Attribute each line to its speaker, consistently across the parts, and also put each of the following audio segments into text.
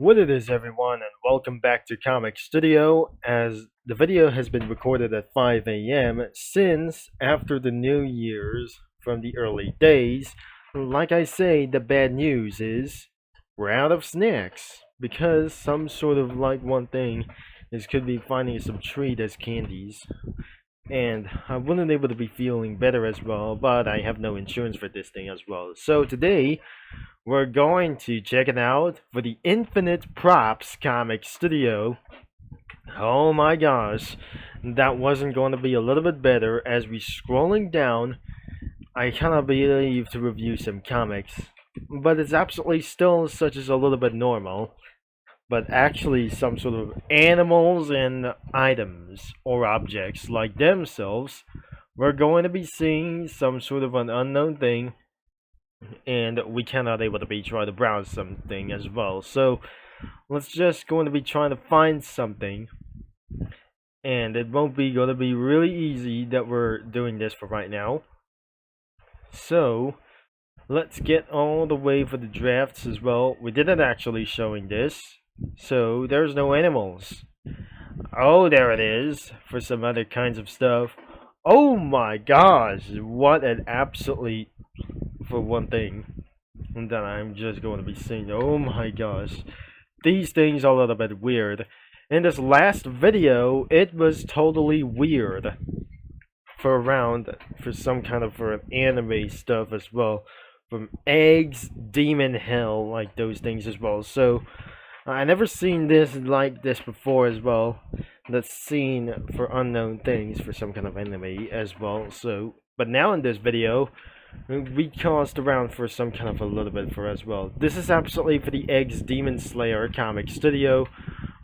Speaker 1: What it is, everyone, and welcome back to Comic Studio. As the video has been recorded at 5 a.m. since after the New Year's from the early days. Like I say, the bad news is we're out of snacks because some sort of like one thing is could be finding some treat as candies. And I wasn't able to be feeling better as well, but I have no insurance for this thing as well. So today we're going to check it out for the Infinite Props Comic Studio. Oh my gosh, that wasn't going to be a little bit better. As we scrolling down, I cannot believe to review some comics, but it's absolutely still such as a little bit normal. But actually, some sort of animals and items or objects like themselves, we're going to be seeing some sort of an unknown thing, and we cannot able to be trying to browse something as well. So let's just going to be trying to find something, and it won't be going to be really easy that we're doing this for right now. So let's get all the way for the drafts as well. We didn't actually showing this, so there's no animals. Oh, there it is for some other kinds of stuff. Oh my gosh, what an absolutely, for one thing, that I'm just going to be seeing. Oh my gosh, these things are a little bit weird. In this last video, it was totally weird for some kind of for anime stuff as well, from eggs, demon hell, like those things as well. So I never seen this like this before as well. That's seen for unknown things for some kind of anime as well. So, but now in this video, we caused around for some kind of a little bit for as well. This is absolutely for the Eggs Demon Slayer Comic Studio,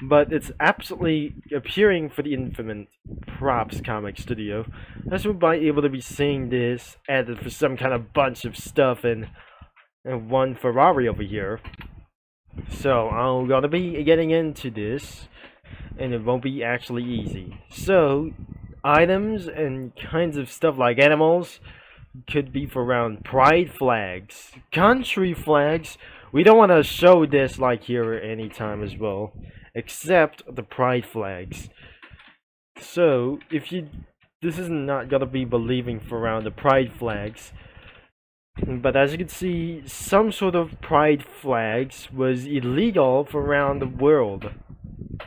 Speaker 1: but it's absolutely appearing for the Infinite Props Comic Studio. As we might be able to be seeing this added for some kind of bunch of stuff and one Ferrari over here. So I'm gonna be getting into this, and it won't be actually easy. So items and kinds of stuff like animals could be for around pride flags, country flags. We don't want to show this like here anytime as well, except the pride flags. So if you, this is not gonna be believing for around the pride flags. But as you can see, some sort of pride flags was illegal for around the world,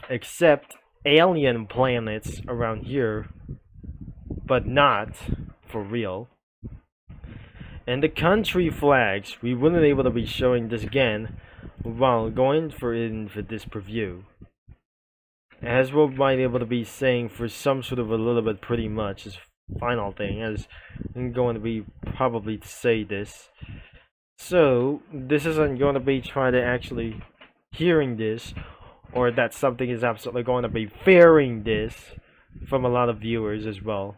Speaker 1: except alien planets around here, but not for real. And the country flags, we wouldn't be able to be showing this again while going for this preview. As we might be able to be saying for some sort of a little bit pretty much is final thing, as I'm going to be probably to say this. So this isn't going to be trying to actually hearing this, or that something is absolutely going to be fearing this from a lot of viewers as well.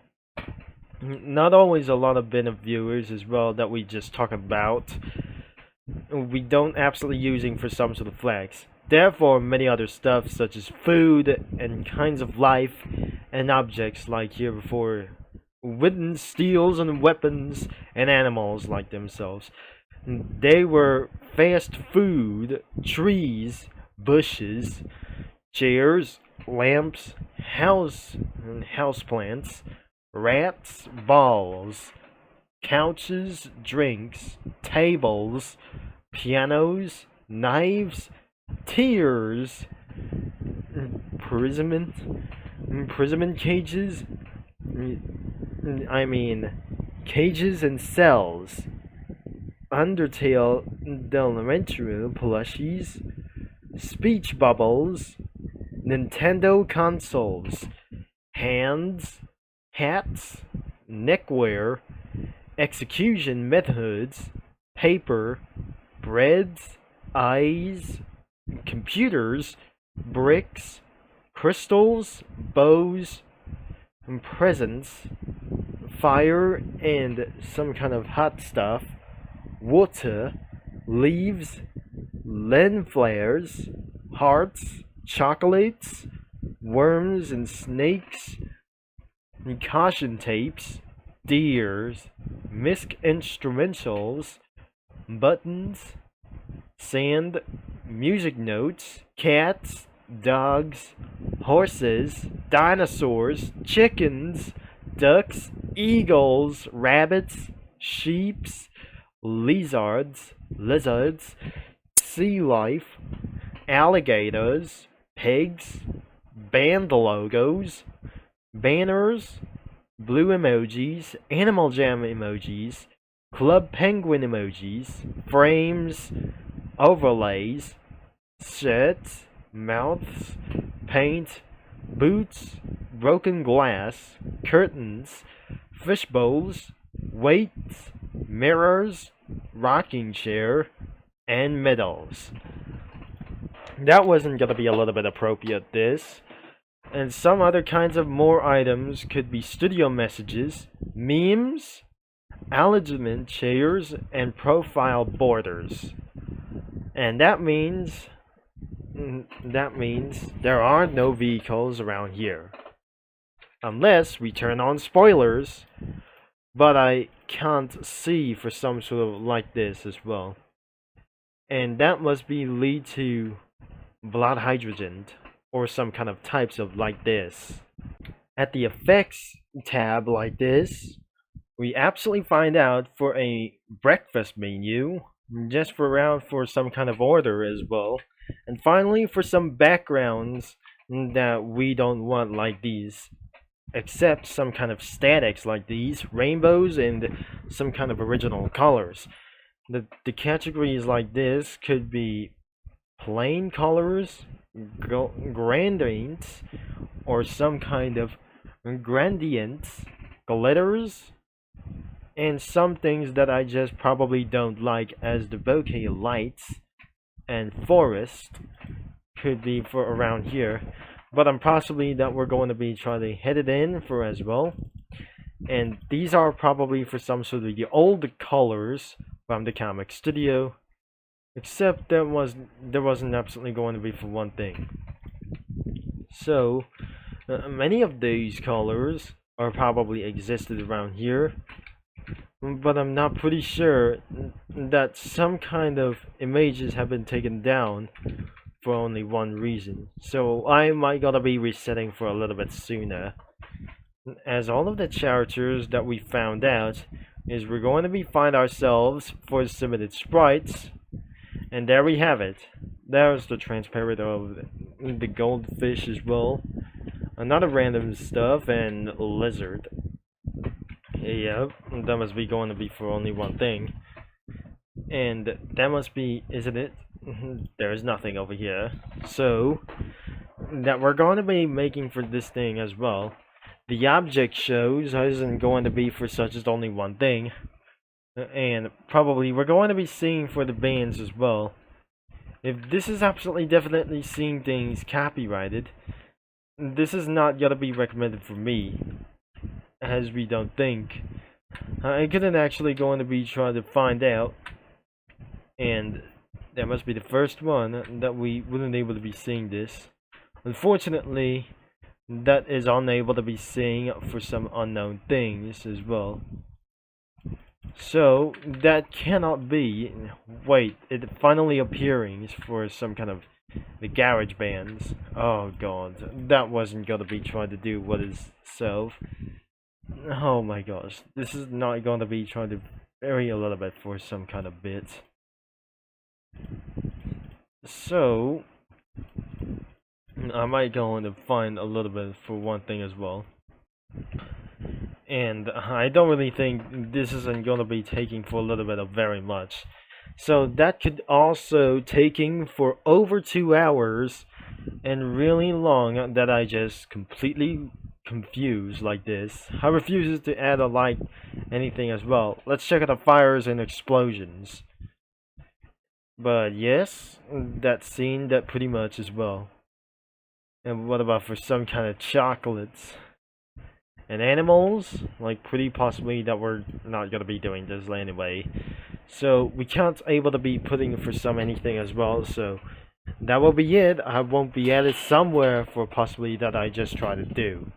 Speaker 1: Not always a lot of bit of viewers as well that we just talk about. We don't absolutely using for some sort of flags. Therefore, many other stuff such as food and kinds of life and objects like here before, wooden steels and weapons and animals like themselves. They were fast food, trees, bushes, chairs, lamps, houseplants, rats, balls, couches, drinks, tables, pianos, knives, tears, imprisonment cages, cages and cells, Undertale elementary plushies, speech bubbles, Nintendo consoles, hands, hats, neckwear, execution methods, paper, breads, eyes, computers, bricks, crystals, bows, presents, fire and some kind of hot stuff, water, leaves, lens flares, hearts, chocolates, worms and snakes, caution tapes, deers, misc instrumentals, buttons, sand, music notes, cats, dogs, horses, dinosaurs, chickens, ducks, eagles, rabbits, sheeps, lizards, sea life, alligators, pigs, band logos, banners, blue emojis, animal jam emojis, club penguin emojis, frames, overlays, shirts, mouths, paint, boots, broken glass, curtains, fish bowls, weights, mirrors, rocking chair, and medals. That wasn't gonna be a little bit appropriate, this. And some other kinds of more items could be studio messages, memes, alignment chairs, and profile borders. And that means there are no vehicles around here. Unless we turn on spoilers, but I can't see for some sort of like this as well. And that must be lead to blood hydrogen or some kind of types of like this. At the effects tab like this, we absolutely find out for a breakfast menu, just for around for some kind of order as well. And finally for some backgrounds that we don't want like these, except some kind of statics like these, rainbows and some kind of original colors. The categories like this could be plain colors, gradients, or some kind of gradients, glitters, and some things that I just probably don't like, as the bouquet lights and forest could be for around here. But I'm possibly that we're going to be trying to head it in for as well. And these are probably for some sort of the old colors from the comic studio. Except there wasn't absolutely going to be for one thing. So many of these colors are probably existed around here, but I'm not pretty sure that some kind of images have been taken down for only one reason. So I might gotta be resetting for a little bit sooner, as all of the characters that we found out is we're going to be find ourselves for submitted sprites. And there we have it. There's the transparent of the goldfish as well. Another random stuff, and lizard. Yep, that must be going to be for only one thing. And that must be, isn't it? There's nothing over here. So, that we're going to be making for this thing as well. The object shows isn't going to be for such as only one thing. And probably we're going to be seeing for the bands as well. If this is absolutely definitely seeing things copyrighted, this is not gonna be recommended for me, as we don't think. I couldn't actually going to be trying to find out, and that must be the first one that we wouldn't able to be seeing this. Unfortunately, that is unable to be seeing for some unknown things as well. So that cannot be. Wait, it finally appearing for some kind of the garage bands. Oh god, that wasn't gonna be trying to do what is self. Oh my gosh, this is not gonna be trying to vary a little bit for some kind of bit. So I might go on to find a little bit for one thing as well. And I don't really think this isn't going to be taking for a little bit of very much. So that could also taking for over 2 hours and really long that I just completely confused like this. I refuses to add a like anything as well. Let's check out the fires and explosions. But yes, that scene that pretty much as well. And what about for some kind of chocolates? And animals, like pretty possibly that we're not gonna be doing this anyway. So we can't able to be putting for some anything as well, so that will be it. I won't be added somewhere for possibly that I just try to do.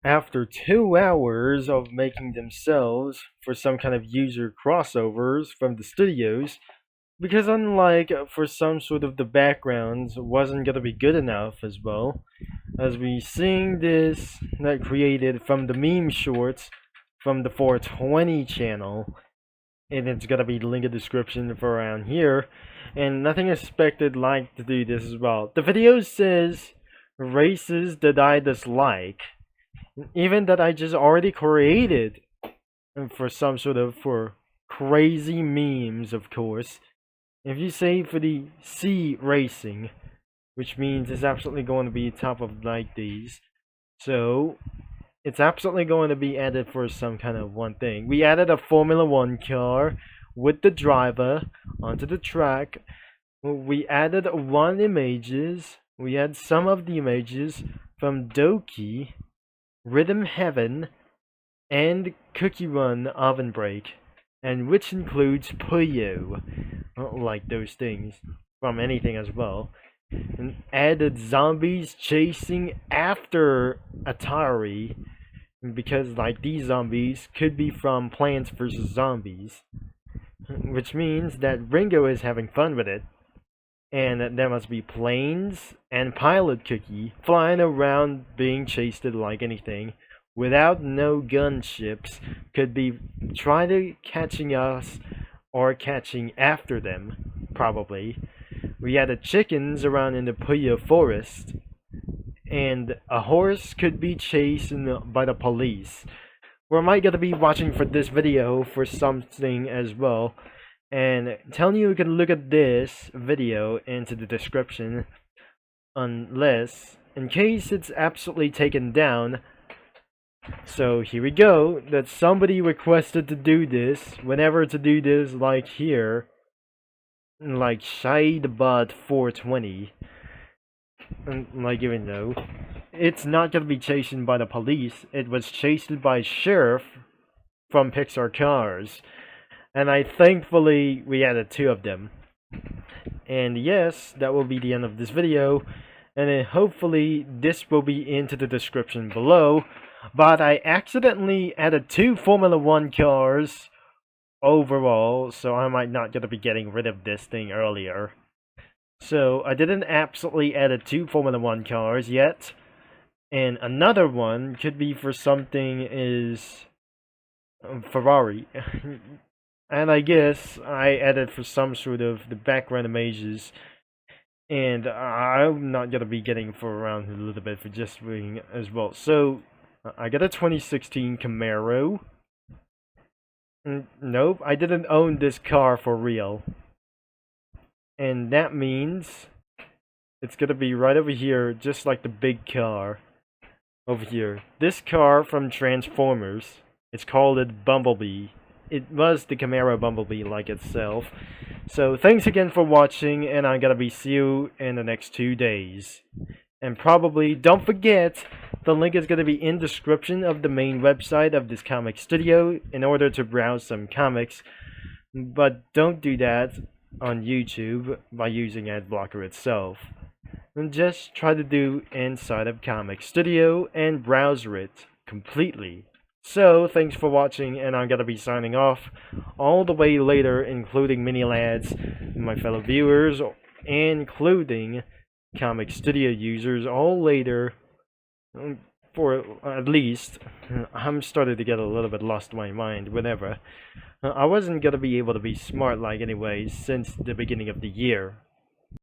Speaker 1: After 2 hours of making themselves for some kind of user crossovers from the studios, Because unlike for some sort of the backgrounds wasn't gonna be good enough as well, as we seeing this that created from the meme shorts from the 420 channel, and it's gonna be linked in the description for around here, and nothing expected like to do this as well. The video says races that I dislike, even that I just already created for some sort of for crazy memes, of course. If you say for the C racing, which means it's absolutely going to be top of like these, so it's absolutely going to be added for some kind of one thing. We added a Formula 1 car with the driver onto the track. We added one images. We had some of the images from Doki, Rhythm Heaven, and Cookie Run Oven Break, and which includes Puyo, like those things from anything as well, and added zombies chasing after Atari, because like these zombies could be from Plants vs Zombies, which means that Ringo is having fun with it. And there must be planes and Pilot Cookie flying around being chased like anything without no gunships could be trying to catching us or catching after them, probably. We had the chickens around in the Puyo forest, and a horse could be chased by the police. We might gonna be watching for this video for something as well, and telling you can look at this video into the description, unless in case it's absolutely taken down. So here we go, that somebody requested to do this, whenever to do this, like here, like Shadebot 420, and like even though it's not gonna be chased by the police, it was chased by sheriff from Pixar Cars, and I thankfully we added two of them. And yes, that will be the end of this video, and then hopefully this will be into the description below. But I accidentally added two Formula 1 cars overall, so I might not gonna be getting rid of this thing earlier. So I didn't absolutely add two Formula 1 cars yet, and another one could be for something is Ferrari. And I guess I added for some sort of the background images, and I'm not gonna be getting for around a little bit for just being as well. So I got a 2016 Camaro. Nope, I didn't own this car for real. And that means it's gonna be right over here, just like the big car. Over here. This car from Transformers. It's called it Bumblebee. It was the Camaro Bumblebee like itself. So thanks again for watching, and I'm gonna be see you in the next 2 days. And probably don't forget, the link is going to be in the description of the main website of this comic studio in order to browse some comics. But don't do that on YouTube by using ad blocker itself. And just try to do inside of comic studio and browser it completely. So thanks for watching, and I'm going to be signing off all the way later, including mini lads, my fellow viewers, including comic studio users all later, for at least I'm starting to get a little bit lost in my mind whenever I wasn't gonna be able to be smart like anyways since the beginning of the year.